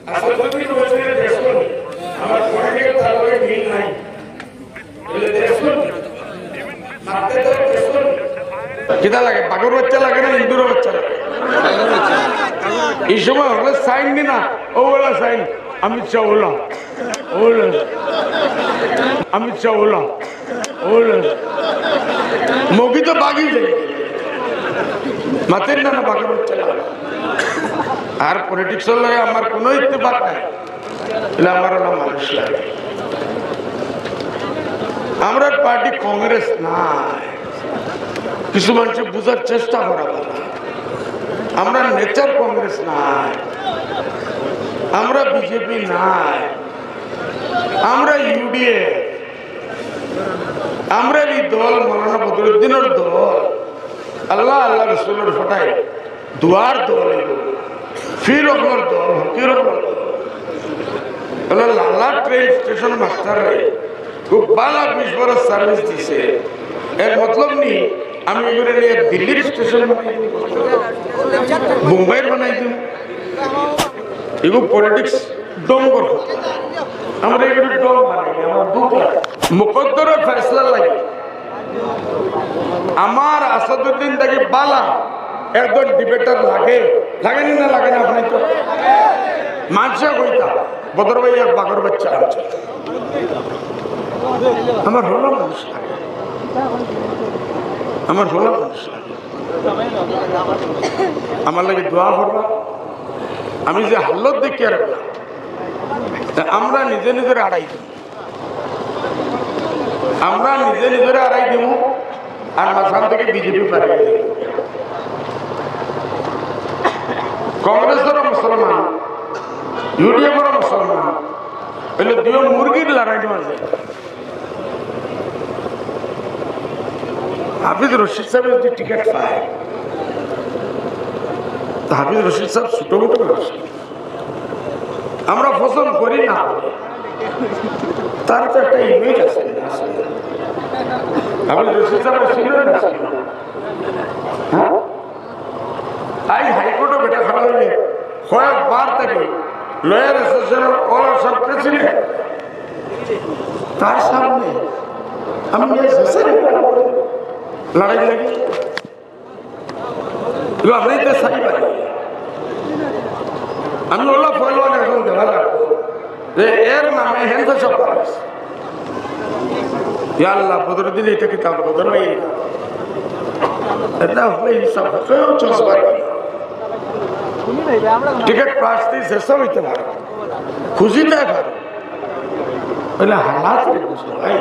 আমার পলিটিক্যাল তারপরে মিল নাই কিতা লাগে বাঘের বাচ্চা লাগে না ইঁদুরের বাচ্চা লাগে এই সময় হলে সাইন নি না ও বলা সাইন অমিত শাহ ওলা অমিত শাহ ওলা মগি তো বাঘি যায় মাতেন না না বাঘের বাচ্চা লাগে আর পলিটিক্সের লাগে আমার কোনো ইত্তেফাক নাই এটা আমার মানুষ লাগে আমরা পার্টি কংগ্রেস নাই কিছু মানুষ বুঝার চেষ্টা করা আমরা নেচার কংগ্রেস নাই আমরা বিজেপি নাই আমরা ইউডিএ আমরা এই দল মৌলানা বদরুদ্দিনের দল আল্লাহ আল্লাহ রসুলের ফটাই দুয়ার দল ফির ওগুলোর দল হকির দল লালা ট্রেন স্টেশন মাস্টার খুব ভালো 20 বছর সার্ভিস দিছে এর মতলব নি আমি এগুলো নিয়ে দিল্লির স্টেশন মুম্বাইয়ের বানাই দিই এগুলো পলিটিক্স ডঙ্গর আমরা এগুলো ডঙ্গ বানাই আমার দুঃখ মুকদ্দরের ফেসলা লাগে আমার আসাদুদ্দিন থেকে বালা একজন ডিবেটার লাগে লাগেনি না লাগে না আপনি তো মানুষে কইতা বদর ভাই আর বাঘর বাচ্চা আছে আমার হলো মানুষ লাগে আমার হলো মানুষ লাগে আমার লাগে দোয়া করবা আমি যে হালত দেখিয়ে রাখলাম আমরা নিজে নিজের আড়াই দিব আমরা নিজে নিজের আড়াই দিব আর মাঝখান থেকে বিজেপি পাঠিয়ে দেব কংগ্রেসেরও মুসলমান ইউডিএফেরও মুসলমান এগুলো দুই মুরগির লড়াই মাঝে হাফিজ রশিদ সাহেব যদি টিকিট পায় হাফিজ রশিদ সাহেব ছোট মোটো আমরা পছন্দ করি না তার তো একটা ইমেজ আছে হাফিজ রশিদ সাহেব ছিলেন আজ হাইকোর্টে বেটা খাওয়া হইলে কয়েকবার থেকে লয়ার অ্যাসোসিয়েশনের অল আসাম প্রেসিডেন্ট তার সামনে আমি লড়াই লাগি আপনি তো সাই পাই আমি ওলা ফলওয়ান এখন দেখা লাগবো যে এর নামে হেলথ সব আল্লাহ বদরুদ্দিন এটা কি তাহলে বদর ভাই এটা হলে হিসাব কেউ চসবা টিকিট প্রার্থী শেষ হইতে পারে খুশি দেয় পারে হালাত ভাই